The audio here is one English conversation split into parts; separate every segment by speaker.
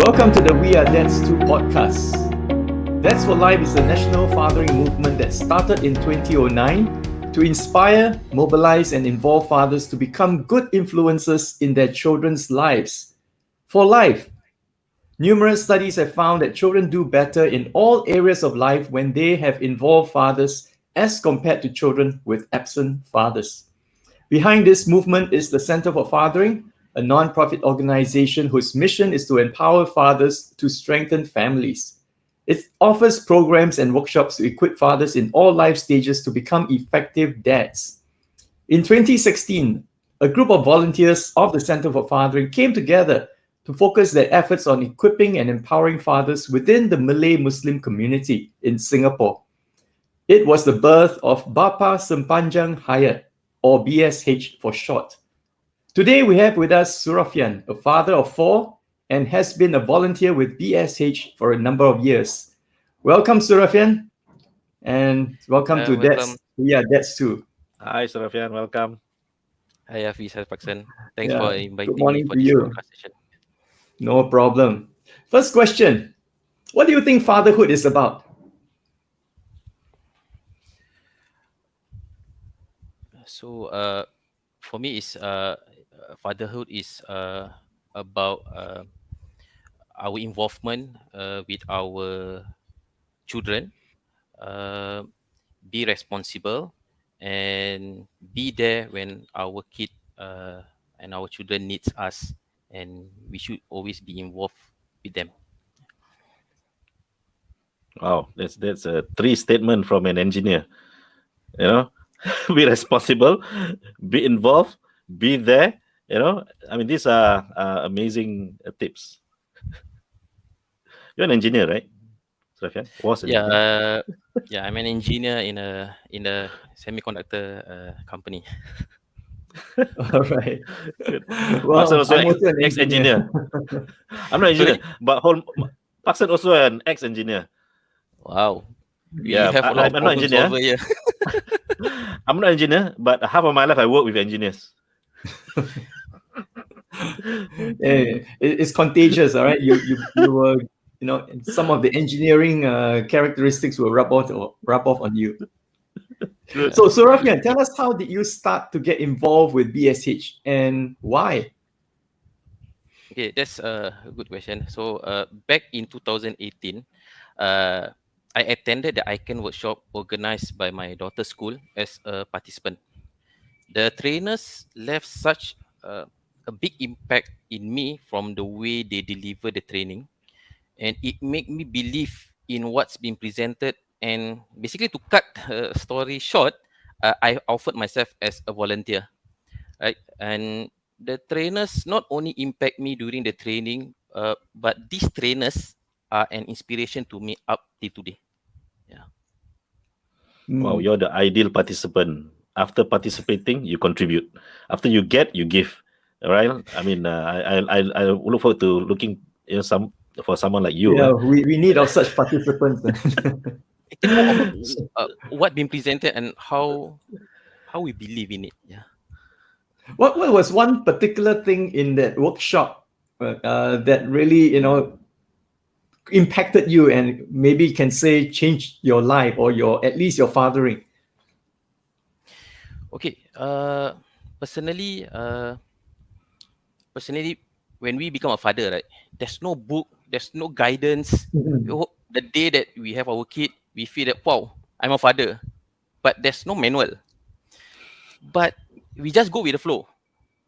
Speaker 1: Welcome to the We Are Dads 2 podcast. Dads for Life is a national fathering movement that started in 2009 to inspire, mobilize, and involve fathers to become good influences in their children's lives. For life, numerous studies have found that children do better in all areas of life when they have involved fathers as compared to children with absent fathers. Behind this movement is the Center for Fathering, a non-profit organization whose mission is to empower fathers to strengthen families. It offers programs and workshops to equip fathers in all life stages to become effective dads. In 2016, a group of volunteers of the Center for Fathering came together to focus their efforts on equipping and empowering fathers within the Malay Muslim community in Singapore. It was the birth of Bapa Sempanjang Hayat, or BSH for short. Today we have with us Surafian, a father of 4 and has been a volunteer with BSH for a number of years. Welcome, Surafian, and welcome to
Speaker 2: Welcome.
Speaker 1: Dads 2.
Speaker 3: Hi, Serafian. Welcome.
Speaker 2: Hi, Hafiz Paksan. Thanks
Speaker 1: Yeah,
Speaker 2: for
Speaker 1: good
Speaker 2: inviting me
Speaker 1: morning
Speaker 2: for
Speaker 1: to
Speaker 2: this
Speaker 1: you.
Speaker 2: podcast session.
Speaker 1: No problem. First question, what do you think fatherhood is about?
Speaker 2: So, for me, is fatherhood is about our involvement with our children. Uh, be responsible and be there when our kid and our children needs us, and we should always be involved with them.
Speaker 3: Wow, that's a three statement from an engineer. You know, be responsible, be involved, be there. I mean, these are amazing tips. You're an engineer, right, Serafian? Was an
Speaker 2: Yeah,
Speaker 3: engineer.
Speaker 2: yeah. I'm an engineer in a semiconductor company.
Speaker 1: All right.
Speaker 3: Good.
Speaker 1: Well,
Speaker 3: Paksan also
Speaker 1: I'm also an engineer.
Speaker 3: ex-engineer. I'm not engineer,
Speaker 2: Sorry.
Speaker 3: but Paksan also an ex-engineer.
Speaker 2: Wow, we
Speaker 3: Yeah,
Speaker 2: have a lot of
Speaker 3: I'm not
Speaker 2: problem
Speaker 3: engineer.
Speaker 2: solver here.
Speaker 3: I'm not engineer, but half of my life I work with engineers.
Speaker 1: It's contagious, all right. You were, some of the engineering characteristics will rub off on you.
Speaker 3: Good.
Speaker 1: So Surafian, tell us, how did you start to get involved with BSH and why?
Speaker 2: Okay, that's a good question. So, back in 2018, uh, I attended the ICANN workshop organized by my daughter's school as a participant. The trainers left such a big impact in me from the way they deliver the training, and it made me believe in what's been presented. And basically, to cut a story short, I offered myself as a volunteer, right? And the trainers not only impact me during the training, but these trainers are an inspiration to me up till today. Yeah.
Speaker 3: Wow,
Speaker 1: Mm,
Speaker 3: you're the ideal participant. After participating, you contribute. After you get, you give. All right. I mean, I look forward to looking, for someone like you.
Speaker 1: yeah, we need of such participants.
Speaker 2: Actually, more of what been presented and how we believe in it. Yeah.
Speaker 1: What was one particular thing in that workshop that really, impacted you and maybe can say changed your life or at least your fathering?
Speaker 2: Okay. Personally, personally, when we become a father, right, there's no book, there's no guidance.
Speaker 1: Mhm.
Speaker 2: The day that we have our kid, we feel that, wow, I'm a father, but there's no manual. But we just go with the flow,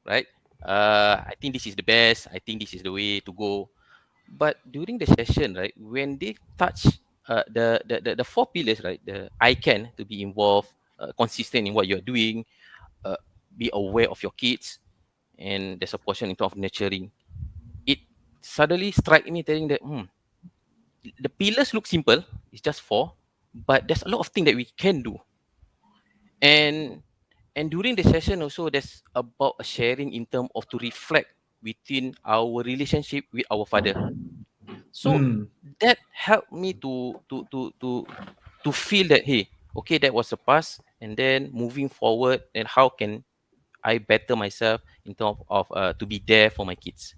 Speaker 2: right? I think this is the best. I think this is the way to go. But during the session, right, when they touch the four pillars, right, the I can to be involved, consistent in what you're doing, uh, be aware of your kids, and there's a portion in terms of nurturing. It suddenly strike me telling that the pillars look simple, it's just four, but there's a lot of things that we can do. And during the session also, there's about a sharing in terms of to reflect within our relationship with our father. So
Speaker 1: Mm.
Speaker 2: that helped me to feel that, hey, okay, that was the past, and then moving forward, and how can I better myself in terms of to be there for my kids.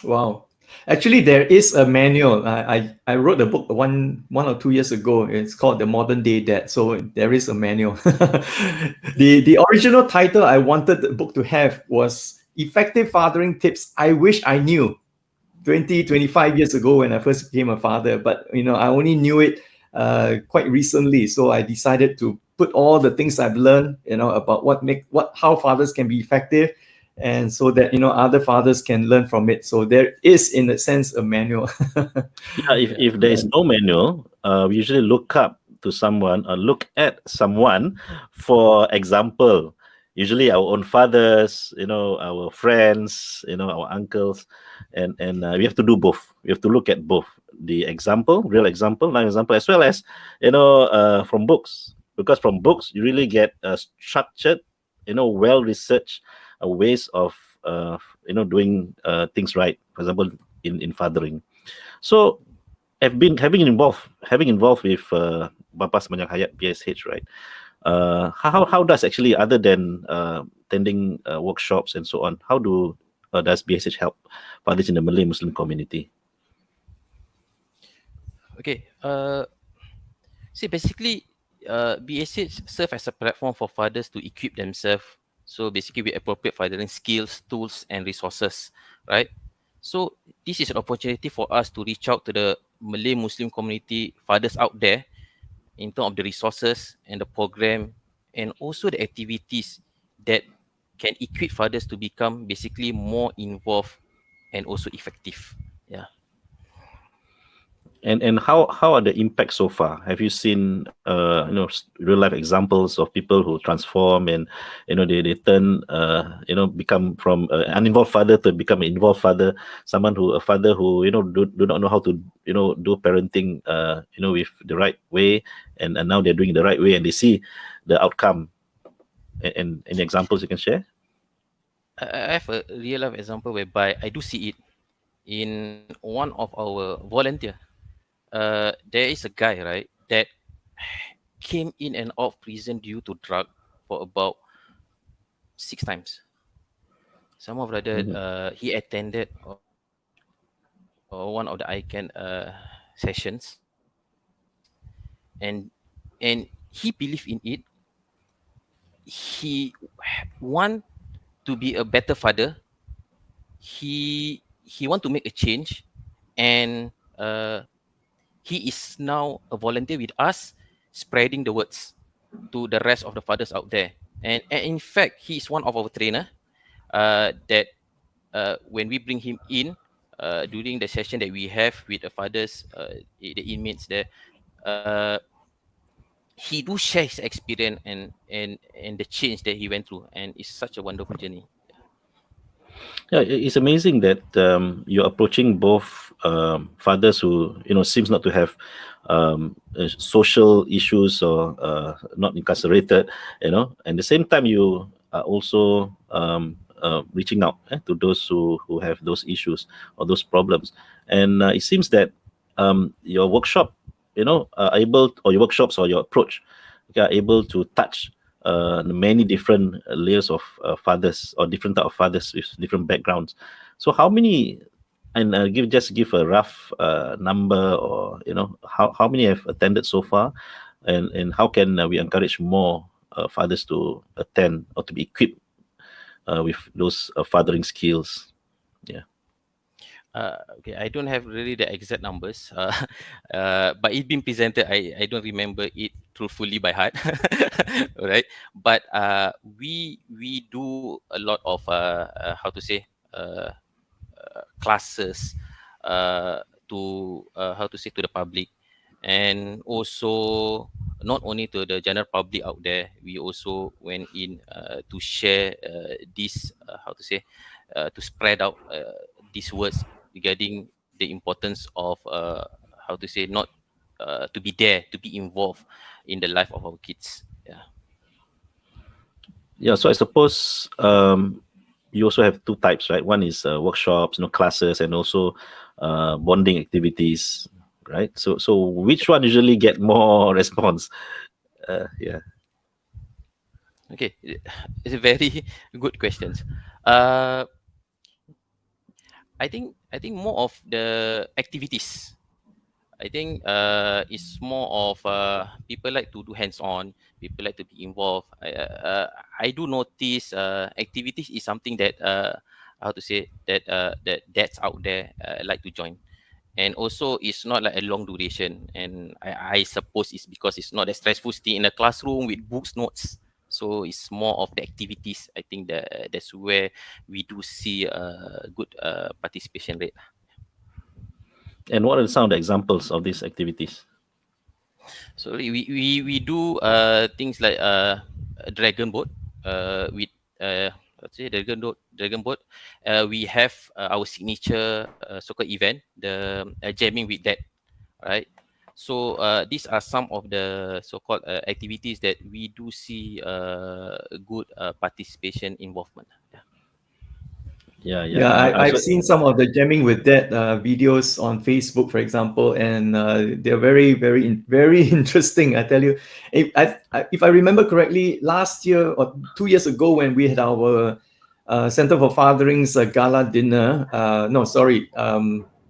Speaker 1: Wow. Actually, there is a manual. I wrote a book 1 or 2 years ago. It's called The Modern Day Dad. So there is a manual. The original title I wanted the book to have was Effective Fathering Tips I Wish I Knew 25 years ago when I first became a father. But I only knew it quite recently. So I decided to put all the things I've learned, about how fathers can be effective, and so that other fathers can learn from it. So there is, in a sense, a manual.
Speaker 3: Yeah, if there is no manual, we usually look up to someone or look at someone for example. Usually our own fathers, our friends, our uncles, and we have to do both. We have to look at both the example, real example, non-example, as well as from books. Because from books you really get structured, well researched ways of doing things right. For example, in fathering. So I've been having involved with Bapa Semanyak Hayat BSH, right? How does actually, other than attending workshops and so on, how does BSH help fathers in the Malay Muslim community?
Speaker 2: Okay. See, basically, BSH serve as a platform for fathers to equip themselves. So basically, with appropriate fathering skills, tools, and resources, right? So this is an opportunity for us to reach out to the Malay Muslim community fathers out there in terms of the resources and the program, and also the activities that can equip fathers to become basically more involved and also effective. Yeah.
Speaker 3: And how are the impacts so far? Have you seen real life examples of people who transform and they turn become from an uninvolved father to become an involved father, a father who do not know how to do parenting with the right way, and now they're doing it the right way and they see the outcome, and any examples you can share?
Speaker 2: I have a real life example whereby I do see it in one of our volunteer. There is a guy, right, that came in and out of prison due to drug for about 6 times. Some of rather
Speaker 3: Mhm.
Speaker 2: he attended one of the ICANN sessions, and he believed in it. He want to be a better father. He want to make a change, and he is now a volunteer with us, spreading the words to the rest of the fathers out there. And in fact, he is one of our trainer that when we bring him in during the session that we have with the fathers, the inmates there, uh, he do share his experience and the change that he went through, and it's such a wonderful journey.
Speaker 3: Yeah, it's amazing that you're approaching both fathers who seems not to have social issues or not incarcerated, and the same time you are also reaching out to those who have those issues or those problems, and it seems that your workshop, are able, or your workshops or your approach, are able to touch many different layers of fathers, or different type of fathers with different backgrounds. So how many, and give a rough number, or how many have attended so far, and how can we encourage more fathers to attend or to be equipped with those fathering skills? Yeah.
Speaker 2: Okay, I don't have really the exact numbers, but it's been presented. I don't remember it truthfully by heart, right? But we do a lot of how to say classes to how to say to the public, and also not only to the general public out there. We also went in to share this how to say to spread out these words regarding the importance of how to say not to be there, to be involved in the life of our kids. Yeah.
Speaker 3: Yeah, so I suppose you also have two types, right? One is workshops, classes, and also bonding activities, right? So which one usually get more response? Yeah.
Speaker 2: Okay, it's a very good questions. uh I think I think more of the activities. I think it's more of people like to do hands-on. People like to be involved. I do notice activities is something that how to say that that's out there like to join. And also it's not like a long duration, and I suppose it's because it's not a stressful stay in a classroom with books notes. So it's more of the activities. I think that's where we do see a good participation rate.
Speaker 3: And what are some of the examples of these activities?
Speaker 2: So we do things like a dragon boat with let's say dragon boat. We have our signature soccer event, the jamming with that, right? So these are some of the so-called activities that we do see good participation involvement. Yeah.
Speaker 1: Yeah, I've seen some of the jamming with that videos on Facebook, for example, and they're very, very interesting. I tell you, if I remember correctly, last year or 2 years ago, when we had our Center for Fathering's gala dinner, no, sorry,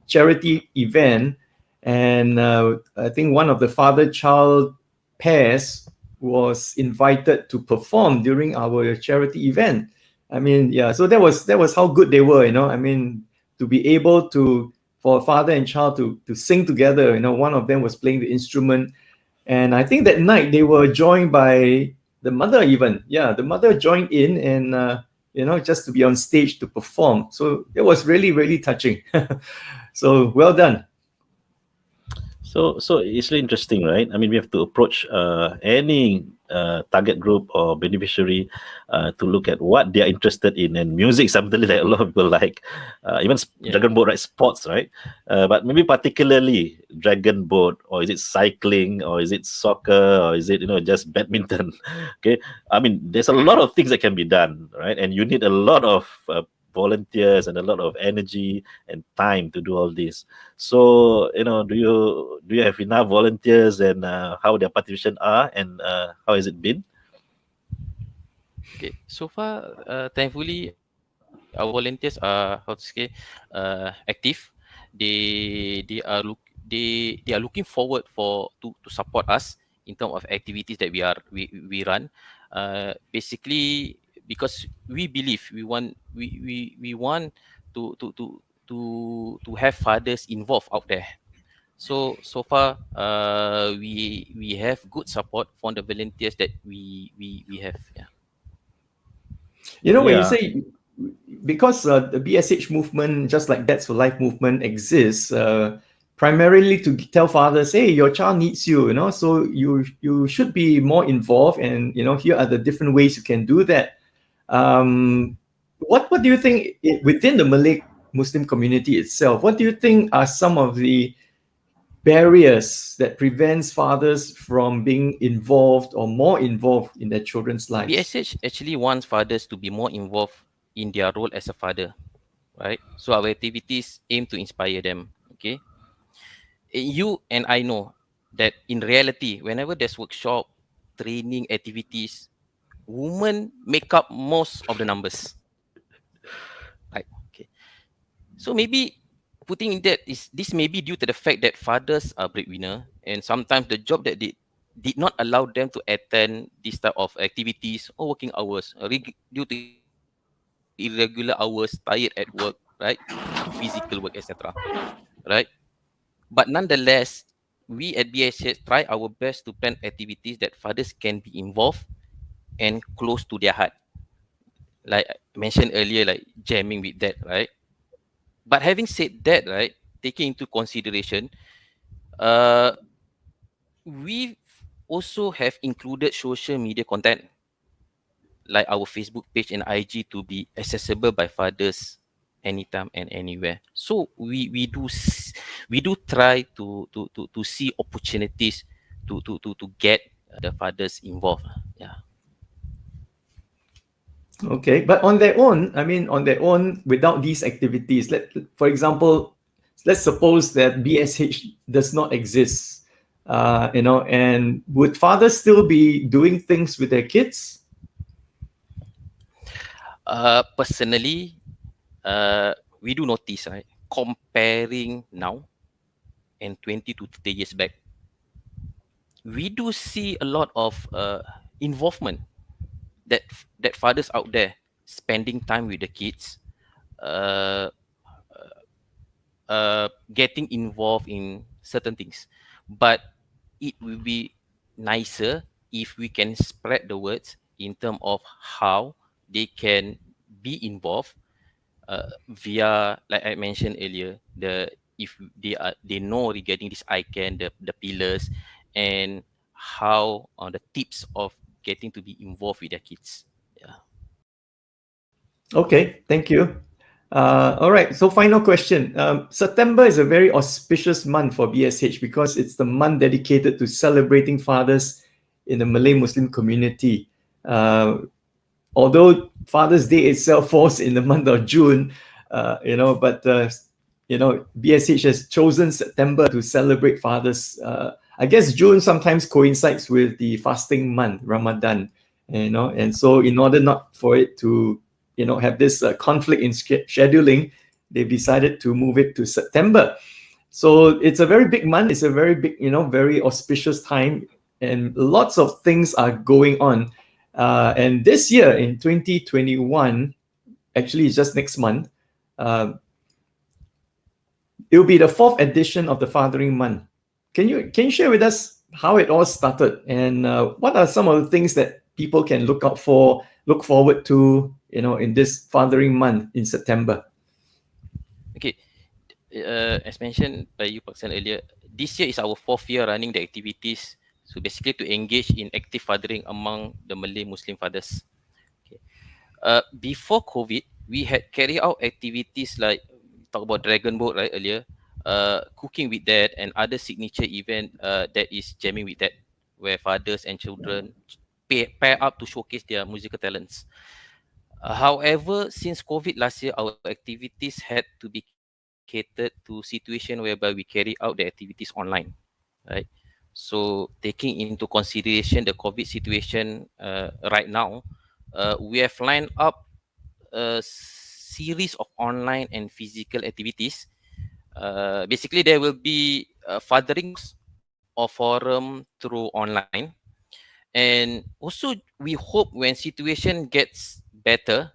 Speaker 1: charity event, and I think one of the father-child pairs was invited to perform during our charity event. I mean, yeah. So that was how good they were. I mean, to be able to for father and child to sing together. One of them was playing the instrument, and I think that night they were joined by the mother even. Yeah, the mother joined in, and just to be on stage to perform. So it was really, really touching. So well done.
Speaker 3: So it's really interesting, right? I mean, we have to approach any target group or beneficiary to look at what they are interested in, and music something that a lot of people like, even
Speaker 2: Yeah.
Speaker 3: dragon boat, right? Sports, right? But maybe particularly dragon boat, or is it cycling, or is it soccer, or is it just badminton? Okay, I mean, there's a lot of things that can be done, right? And you need a lot of volunteers and a lot of energy and time to do all this. So, do you have enough volunteers, and how their participation are, and how has it been?
Speaker 2: Okay. So far, thankfully, our volunteers are how to say active. They are looking forward to support us in terms of activities that we run. Basically, because we believe we want to have fathers involved out there. So far, we have good support from the volunteers that we have. Yeah.
Speaker 1: When you
Speaker 3: Yeah.
Speaker 1: say, because the BSH movement, just like That's for Life movement, exists primarily to tell fathers, hey, your child needs you, so you should be more involved, and here are the different ways you can do that. What do you think within the Malay Muslim community itself? What do you think are some of the barriers that prevents fathers from being involved or more involved in their children's lives?
Speaker 2: BSH actually wants fathers to be more involved in their role as a father, right? So our activities aim to inspire them. Okay, you and I know that in reality, whenever there's workshop, training activities, women make up most of the numbers. Right? Okay. So maybe putting in that is this may be due to the fact that fathers are breadwinner, and sometimes the job that they did not allow them to attend this type of activities or working hours due to irregular hours, tired at work, right? Do physical work, etc. Right? But nonetheless, we at BSH try our best to plan activities that fathers can be involved and close to their heart. Like I mentioned earlier, like jamming with that, right? But having said that, right, taking into consideration, uh, we also have included social media content like our Facebook page and IG to be accessible by fathers anytime and anywhere. So we do try to see opportunities to get the fathers involved. Yeah.
Speaker 1: Okay, but on their own, I mean, on their own, without these activities, for example, let's suppose that BSH does not exist, and would fathers still be doing things with their kids?
Speaker 2: Personally, we do notice, right? comparing now and 20 to 30 years back, we do see a lot of involvement that fathers out there spending time with the kids, uh, getting involved in certain things. But it will be nicer if we can spread the words in terms of how they can be involved via, like I mentioned earlier, if they know regarding this ICANN, the pillars, and how the tips of getting to be involved with their kids. Yeah.
Speaker 1: Okay, thank you. All right, so final question. September is a very auspicious month for BSH because it's the month dedicated to celebrating fathers in the Malay Muslim community. Although Father's Day itself falls in the month of June, but BSH has chosen September to celebrate fathers. I guess June sometimes coincides with the fasting month, Ramadan, and so in order not for it to have this conflict in scheduling, they've decided to move it to September. So it's a very big month. It's a very big, very auspicious time, and lots of things are going on. And this year in 2021, actually it's just next month, it will be the 4th edition of the Fathering Month. Can you share with us how it all started, and what are some of the things that people can look forward to, in this Fathering Month in September?
Speaker 2: Okay. As mentioned by you, Pak San, earlier, this year is our 4th year running the activities. So basically to engage in active fathering among the Malay Muslim fathers. Okay. Before COVID, we had carried out activities like, talk about Dragon Boat right earlier, cooking with dad, and other signature event that is jamming with dad, where fathers and children pair up to showcase their musical talents. However, since COVID last year, our activities had to be catered to situation whereby we carry out the activities online, right? So taking into consideration the COVID situation right now, we have lined up a series of online and physical activities. Basically, there will be fatherings or forum through online. And also, we hope when situation gets better,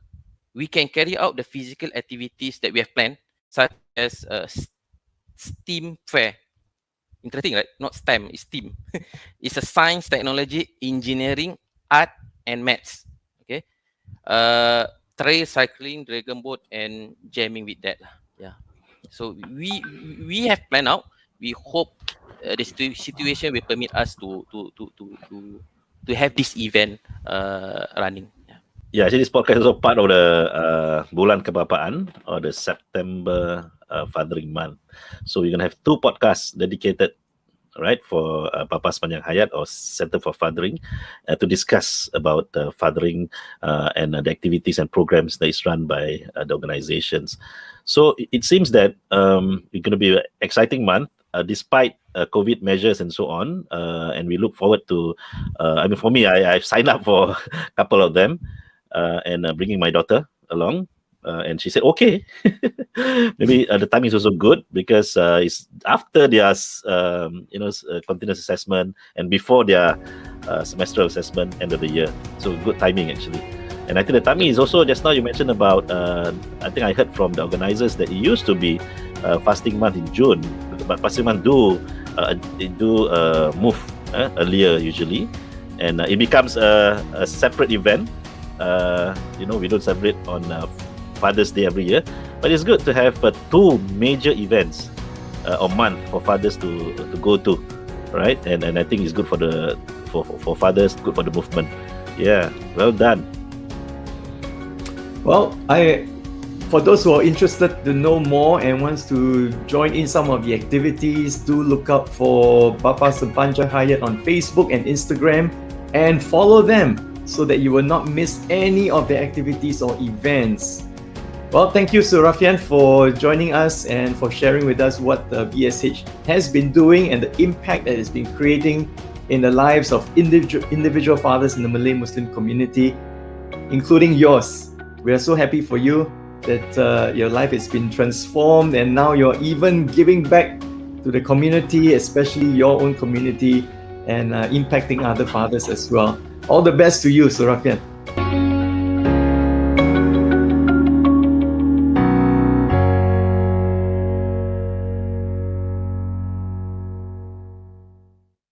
Speaker 2: we can carry out the physical activities that we have planned, such as STEAM fair. Interesting, right? Not STEM, it's STEAM. It's a science, technology, engineering, art, and maths. Okay. Trail cycling, dragon boat, and jamming with that. Yeah. So we have planned out. We hope the situation will permit us to have this event running. Yeah.
Speaker 3: Yeah, actually, this podcast is also part of the Bulan Kebapaan, or the September Fathering Month. So we're gonna have 2 podcasts dedicated, right, for Papa Sepanjang Hayat, or Center for Fathering, to discuss about fathering and the activities and programs that is run by the organizations. So it seems that it's going to be an exciting month, despite COVID measures and so on. And we look forward to, for me, I've signed up for a couple of them, and bringing my daughter along. And she said, okay. Maybe the timing is also good because it's after their continuous assessment and before their semestral assessment end of the year. So good timing, actually. And I think the timing is also, just now you mentioned about, I think I heard from the organizers that it used to be fasting month in June, but fasting month do move earlier usually, and it becomes a separate event. We don't celebrate on Father's Day every year, but it's good to have 2 major events a month for fathers to go to, right? And I think it's good for fathers, good for the movement. Yeah, well done.
Speaker 1: Well, for those who are interested to know more and wants to join in some of the activities, do look out for Bapa Sepanjang Hayat on Facebook and Instagram, and follow them so that you will not miss any of the activities or events. Well, thank you, Surafian, for joining us and for sharing with us what the BSH has been doing and the impact that it's been creating in the lives of individual fathers in the Malay Muslim community, including yours. We are so happy for you. that your life has been transformed, and now you're even giving back to the community, especially your own community, and impacting other fathers as well. All the best to you, Surafian.